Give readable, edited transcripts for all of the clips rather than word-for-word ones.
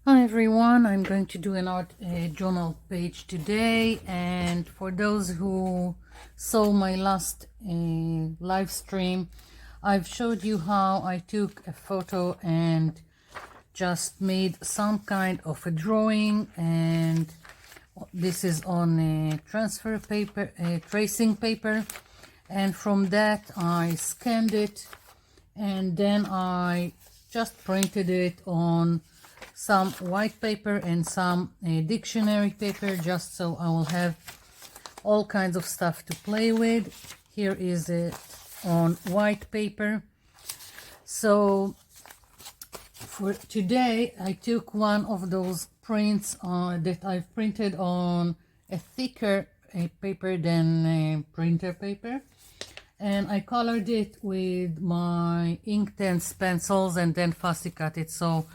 Hi everyone, I'm going to do an art journal page today, and for those who saw my last live stream, I've showed you how I took a photo and just made some kind of a drawing, and this is on a transfer paper, tracing paper, and from that I scanned it and then I just printed it on some white paper and some dictionary paper, just so I will have all kinds of stuff to play with. Here is it on white paper. So for today I took one of those prints that I've printed on a thicker paper than printer paper, and I colored it with my Inktense pencils and then fussy cut it. So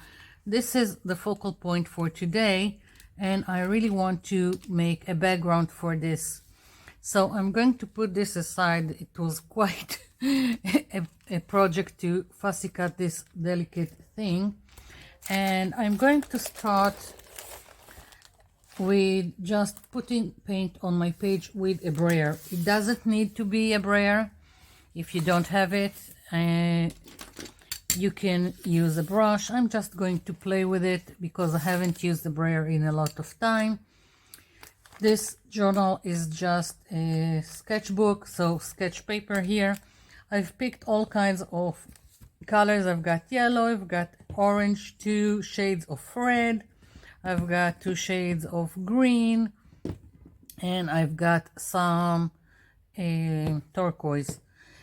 this is the focal point for today, and I really want to make a background for this. So I'm going to put this aside. It was quite a project to fussy cut this delicate thing, and I'm going to start with just putting paint on my page with a brayer. It doesn't need to be a brayer. If you don't have it, you can use a brush. I'm just going to play with it because I haven't used the brayer in a lot of time. This journal is just a sketchbook, so sketch paper here. I've picked all kinds of colors. I've got yellow, I've got orange, 2 shades of red, I've got 2 shades of green, and I've got some turquoise.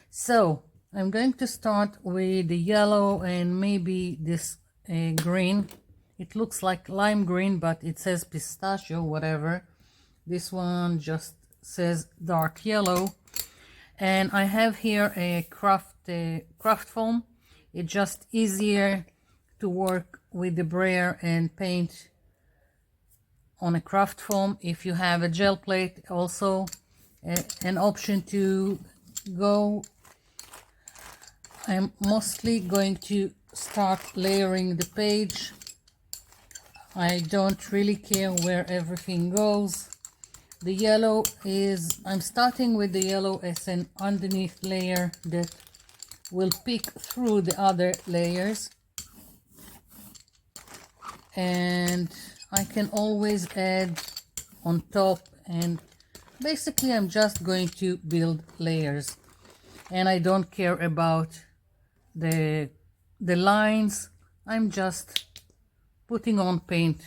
So I'm going to start with the yellow and maybe this green. It looks like lime green, but it says pistachio, whatever. This one just says dark yellow. And I have here a craft foam. It's just easier to work with the brayer and paint on a craft foam. If you have a gel plate, also an option to go. I'm mostly going to start layering the page. I don't really care where everything goes. The yellow is, I'm starting with the yellow as an underneath layer that will pick through the other layers. And I can always add on top, and basically I'm just going to build layers. And I don't care about the lines. I'm just putting on paint,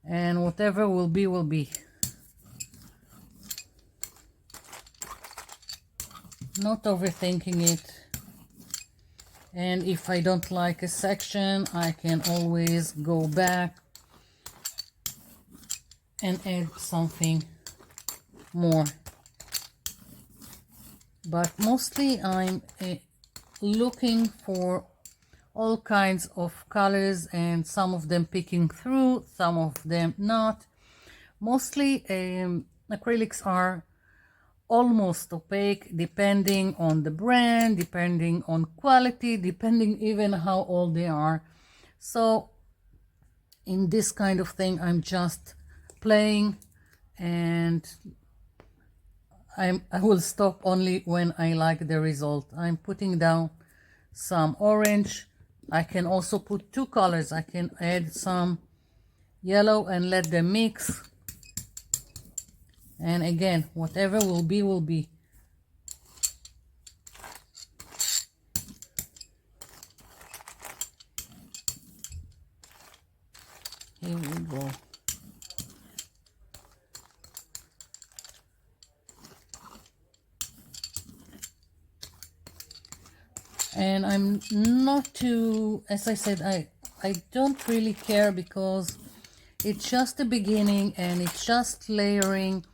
and whatever will be will be. Not overthinking it. And if I don't like a section, I can always go back and add something more. But mostly I'm looking for all kinds of colors, and some of them picking through, some of them not. Mostly acrylics are almost opaque, depending on the brand, depending on quality, depending even how old they are. So in this kind of thing, I'm just playing, and I will stop only when I like the result. I'm putting down some orange. I can also put 2 colors. I can add some yellow and let them mix. And again, whatever will be, will be. Here we go. And I'm not too, as I said, I don't really care because it's just the beginning and it's just layering.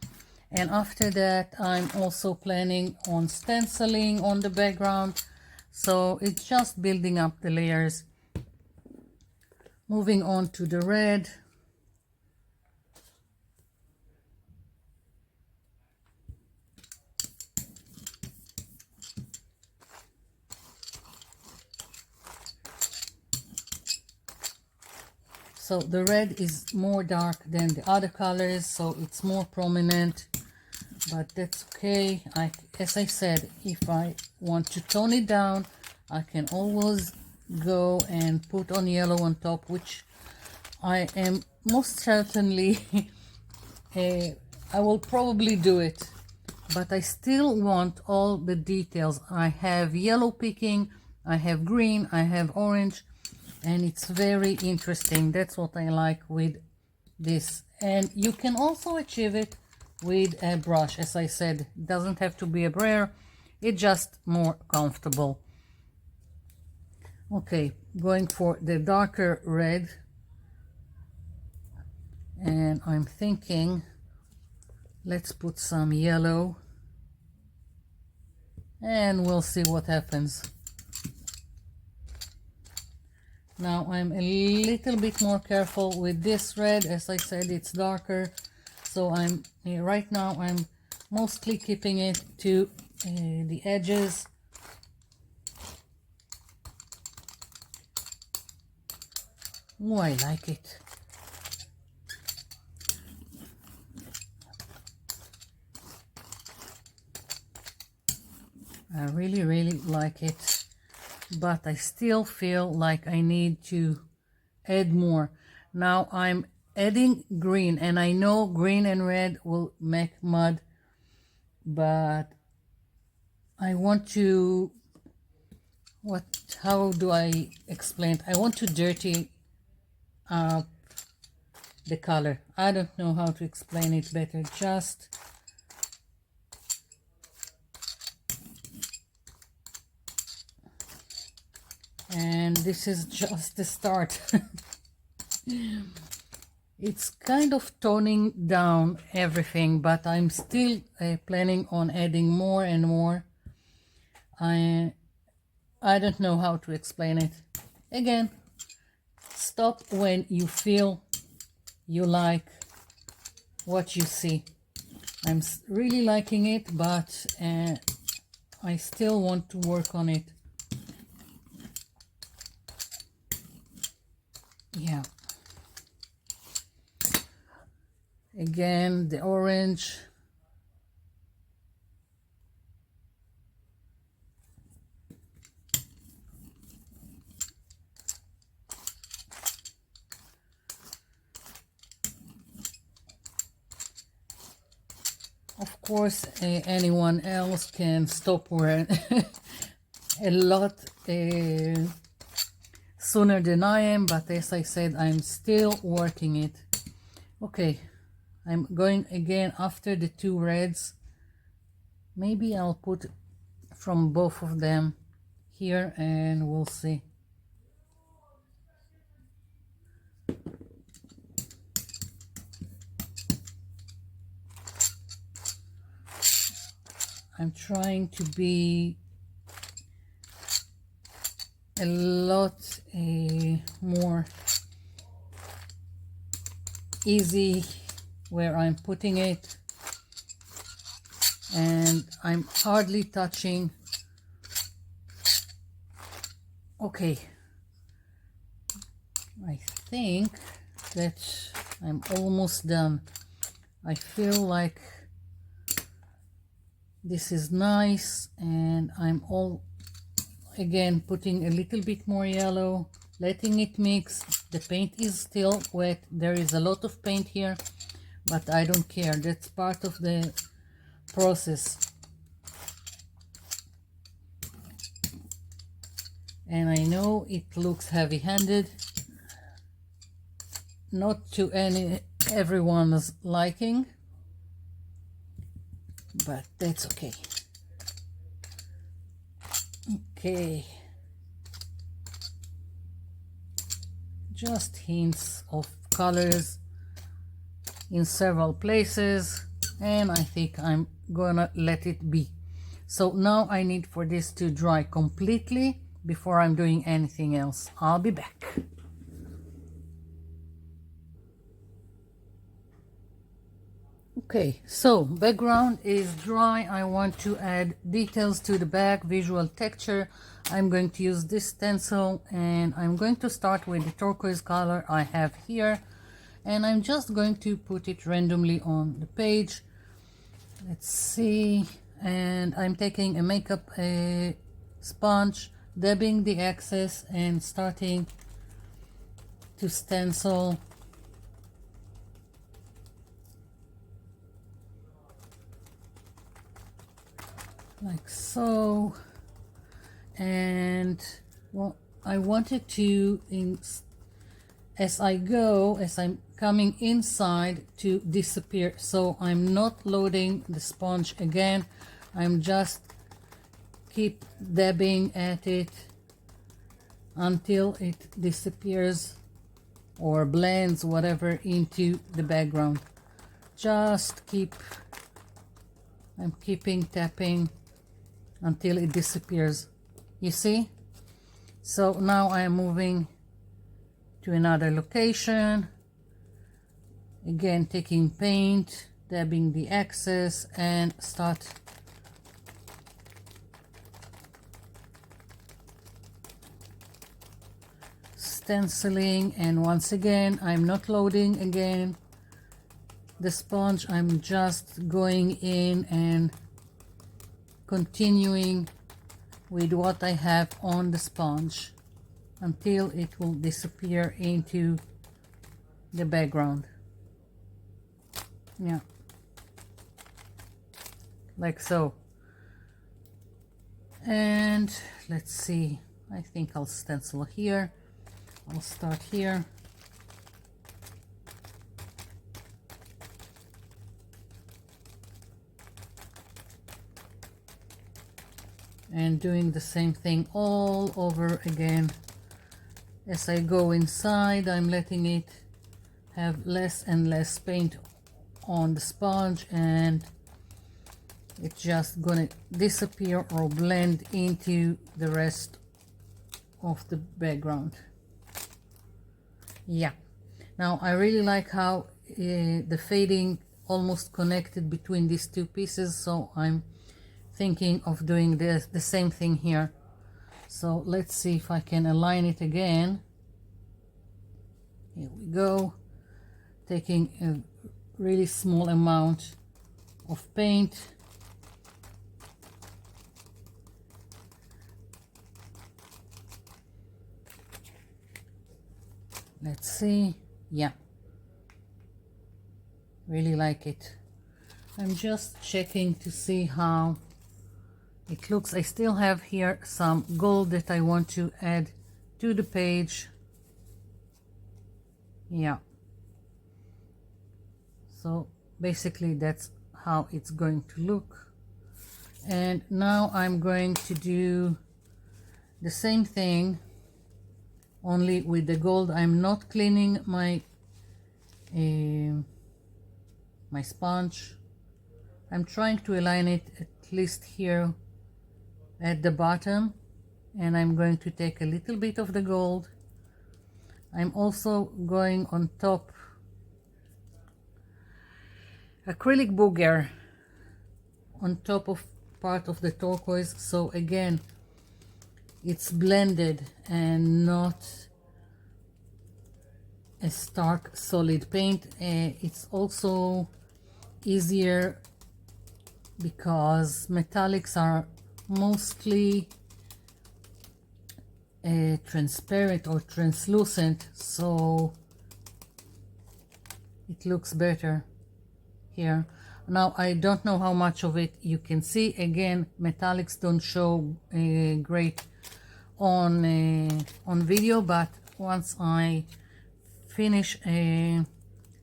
And after that, I'm also planning on stenciling on the background. So it's just building up the layers. Moving on to the red. So the red is more dark than the other colors, so it's more prominent, but that's okay. As I said, if I want to tone it down, I can always go and put on yellow on top, which I am most certainly I will probably do it, but I still want all the details. I have yellow picking, I have green, I have orange, and it's very interesting. That's what I like with this. And you can also achieve it with a brush. As I said, it doesn't have to be a brayer, it's just more comfortable. Okay, going for the darker red, and I'm thinking let's put some yellow and we'll see what happens. Now I'm a little bit more careful with this red. As I said, it's darker, so right now I'm mostly keeping it to the edges. Oh, I like it. I really like it, but I still feel like I need to add more. Now I'm adding green, and I know green and red will make mud, but I want to, how do I explain? I want to dirty up the color. I don't know how to explain it better. Just and this is just the start. It's kind of toning down everything, but I'm still planning on adding more and more. I don't know how to explain it. Again, stop when you feel you like what you see. I'm really liking it, but I still want to work on it. Yeah. Again, the orange. Of course, anyone else can stop wearing a lot sooner than I am, but as I said, I'm still working it. Okay, I'm going again after the two reds. Maybe I'll put from both of them here and we'll see. I'm trying to be a lot more easy where I'm putting it, and I'm hardly touching. Okay, I think that I'm almost done. I feel like this is nice, and I'm again putting a little bit more yellow, letting it mix. The paint is still wet. There is a lot of paint here, but I don't care. That's part of the process. And I know it looks heavy-handed, not to everyone's liking, but that's okay. Okay, just hints of colors in several places, and I think I'm gonna let it be. So now I need for this to dry completely before I'm doing anything else. I'll be back. Okay, so background is dry. I want to add details to the back, visual texture. I'm going to use this stencil, and I'm going to start with the turquoise color I have here, and I'm just going to put it randomly on the page. Let's see, and I'm taking a makeup sponge, dabbing the excess and starting to stencil. Like so. And well, I wanted to, as I'm coming inside, to disappear, so I'm not loading the sponge again. I'm just keep dabbing at it until it disappears or blends, whatever, into the background. I'm keeping tapping until it disappears. You see? So now I am moving to another location. Again, taking paint, dabbing the excess, and start stenciling. And once again, I'm not loading again the sponge. I'm just going in and continuing with what I have on the sponge until it will disappear into the background. Yeah, like so. And let's see, I think I'll stencil here. I'll start here. And doing the same thing all over again. As I go inside, I'm letting it have less and less paint on the sponge, and it's just gonna disappear or blend into the rest of the background. Yeah, now I really like how the fading almost connected between these two pieces, so I'm thinking of doing the same thing here. So let's see if I can align it again. Here we go. Taking a really small amount of paint. Let's see. Yeah, really like it. I'm just checking to see how it looks. I still have here some gold that I want to add to the page. Yeah, so basically that's how it's going to look. And now I'm going to do the same thing, only with the gold. I'm not cleaning my my sponge. I'm trying to align it at least here at the bottom, and I'm going to take a little bit of the gold. I'm also going on top acrylic booger on top of part of the turquoise, so again it's blended and not a stark solid paint. It's also easier because metallics are mostly transparent or translucent, so it looks better here. Now I don't know how much of it you can see. Again, metallics don't show great on video, but once I finish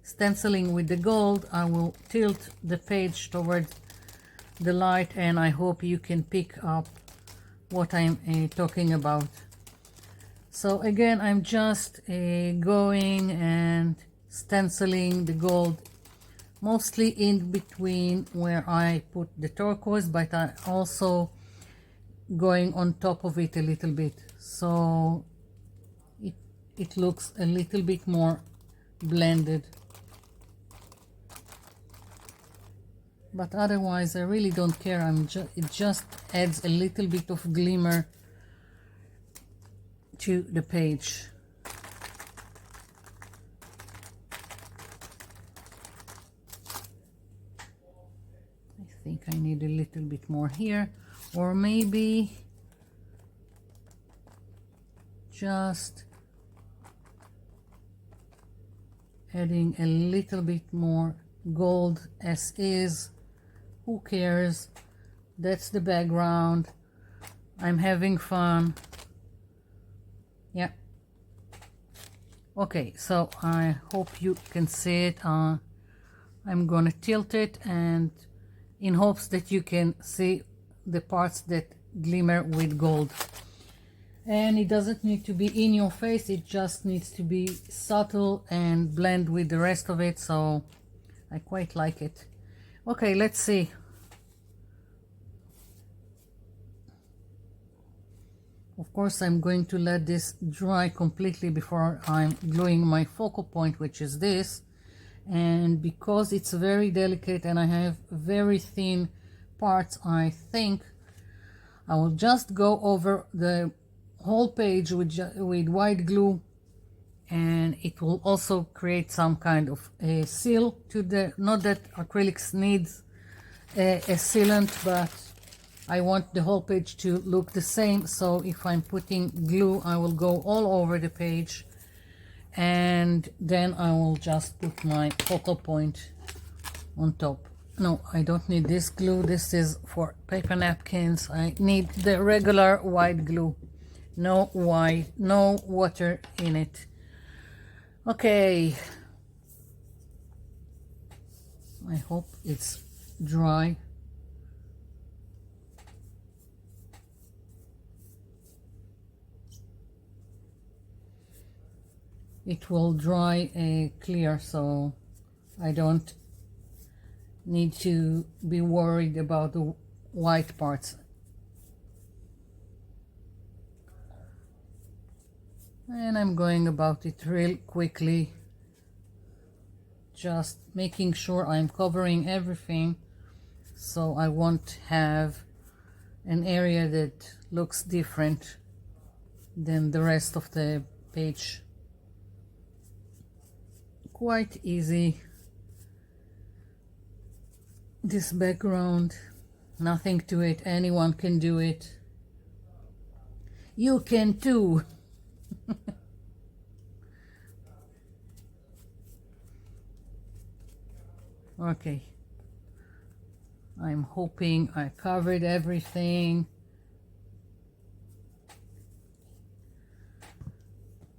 stenciling with the gold, I will tilt the page towards the light, and I hope you can pick up what I'm talking about. So again, I'm just going and stenciling the gold mostly in between where I put the turquoise, but I also going on top of it a little bit, so it looks a little bit more blended. but otherwise I really don't care. It just adds a little bit of glimmer to the page. I think I need a little bit more here, or maybe just adding a little bit more gold as is. Who cares? That's the background. I'm having fun. Yeah. Okay, so I hope you can see it. I'm gonna tilt it, and in hopes that you can see the parts that glimmer with gold. And it doesn't need to be in your face, it just needs to be subtle and blend with the rest of it, so I quite like it. Okay, let's see. Of course, I'm going to let this dry completely before I'm gluing my focal point, which is this. And because it's very delicate and I have very thin parts, I think I will just go over the whole page with white glue, and it will also create some kind of a seal to the, not that acrylics needs a sealant, but I want the whole page to look the same. So if I'm putting glue, I will go all over the page, and then I will just put my focal point on top. No, I don't need this glue. This is for paper napkins. I need the regular white glue. No white, no water in it. Okay. I hope it's dry. It will dry clear, so I don't need to be worried about the white parts. And I'm going about it real quickly, just making sure I'm covering everything, so I won't have an area that looks different than the rest of the page. Quite easy. This background, nothing to it, anyone can do it. You can too. Okay, I'm hoping I covered everything.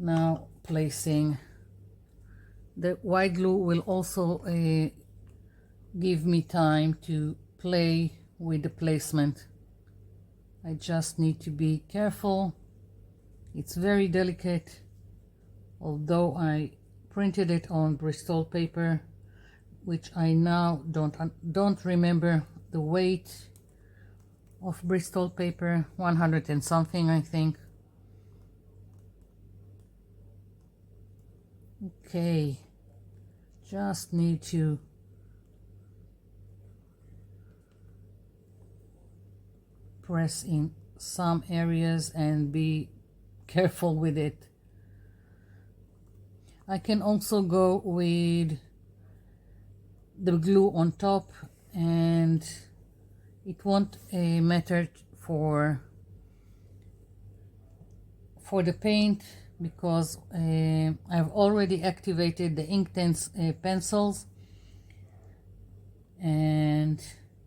Now placing the white glue will also give me time to play with the placement. I just need to be careful. It's very delicate, although I printed it on Bristol paper, which I now don't remember the weight of Bristol paper, 100 and something, I think. Okay, just need to press in some areas and be careful with it. I can also go with the glue on top, and it won't matter for the paint, because I've already activated the Inktense pencils, and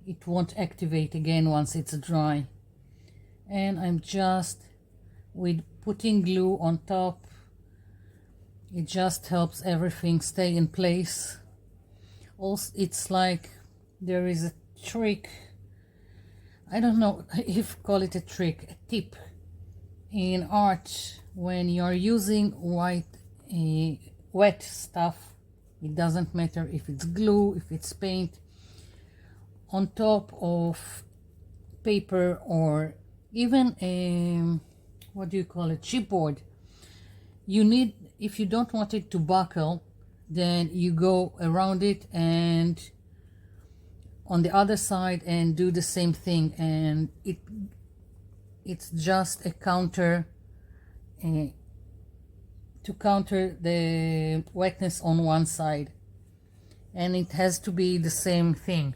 it won't activate again once it's dry. And I'm just with putting glue on top, it just helps everything stay in place. Also, it's like there is a trick, I don't know if call it a trick, a tip in art. When you're using wet stuff, it doesn't matter if it's glue, if it's paint, on top of paper, or even a, what do you call it, chipboard, you need, if you don't want it to buckle, then you go around it and on the other side and do the same thing, and it's just a counter to counter the wetness on one side, and it has to be the same thing.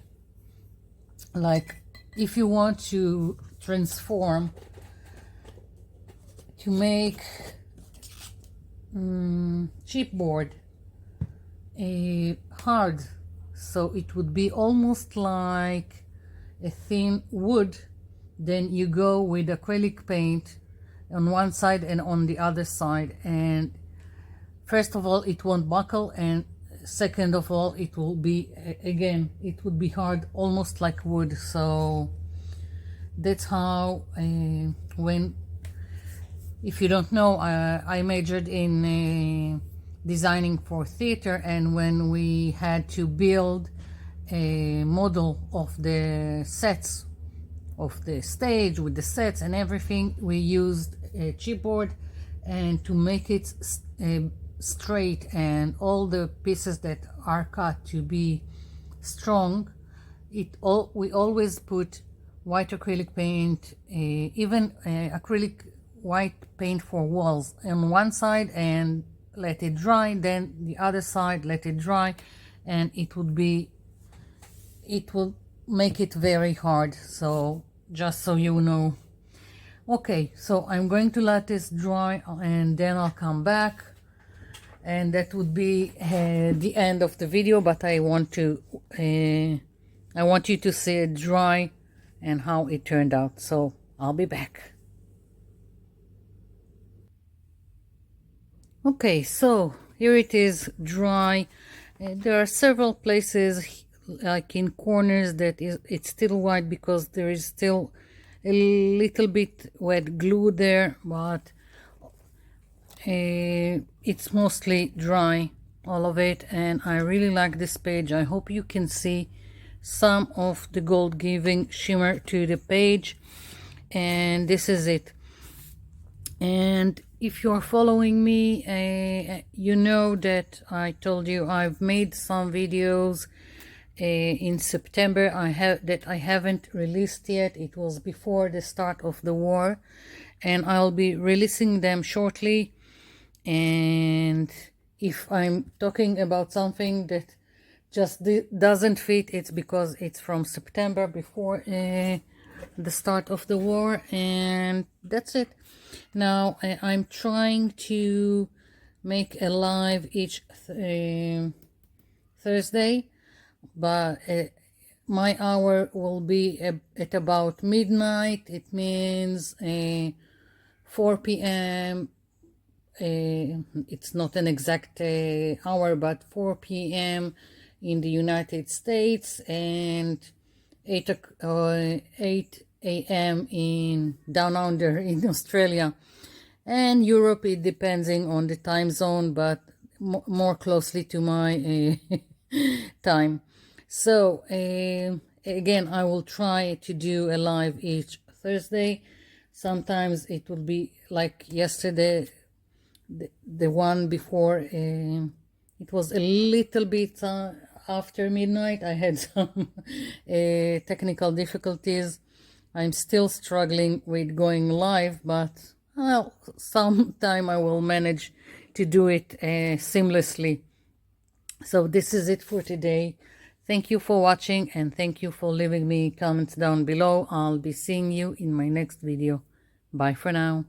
Like if you want to transform to make chipboard hard, so it would be almost like a thin wood, then you go with acrylic paint on one side and on the other side, and first of all it won't buckle, and second of all it will be, again, it would be hard, almost like wood. So that's how if you don't know, I majored in designing for theater, and when we had to build a model of the sets of the stage with the sets and everything, we used a chipboard, and to make it straight and all the pieces that are cut to be strong, we always put white acrylic paint, even acrylic white paint for walls on one side, and let it dry, then the other side let it dry, and it will make it very hard. So just so you know. Okay, so I'm going to let this dry, and then I'll come back, and that would be the end of the video. But I want you to see it dry and how it turned out. So I'll be back. Okay, so here it is dry. There are several places, like in corners, that it's still white because there is still a little bit wet glue there, but it's mostly dry, all of it, and I really like this page. I hope you can see some of the gold giving shimmer to the page, and this is it. And if you're following me, you know that I told you I've made some videos in September I haven't released yet. It was before the start of the war, and I'll be releasing them shortly. And if I'm talking about something that just doesn't fit, it's because it's from September, before the start of the war, and that's it. Now I'm trying to make a live each Thursday, but my hour will be at about midnight. It means 4 p.m. It's not an exact hour, but 4 p.m. in the United States, and 8 a.m. in down under in Australia, and Europe, it depending on the time zone, but more closely to my time. So again, I will try to do a live each Thursday. Sometimes it will be like yesterday, the one before, it was a little bit after midnight. I had some technical difficulties. I'm still struggling with going live, but well, sometime I will manage to do it seamlessly. So this is it for today. Thank you for watching, and thank you for leaving me comments down below. I'll be seeing you in my next video. Bye for now.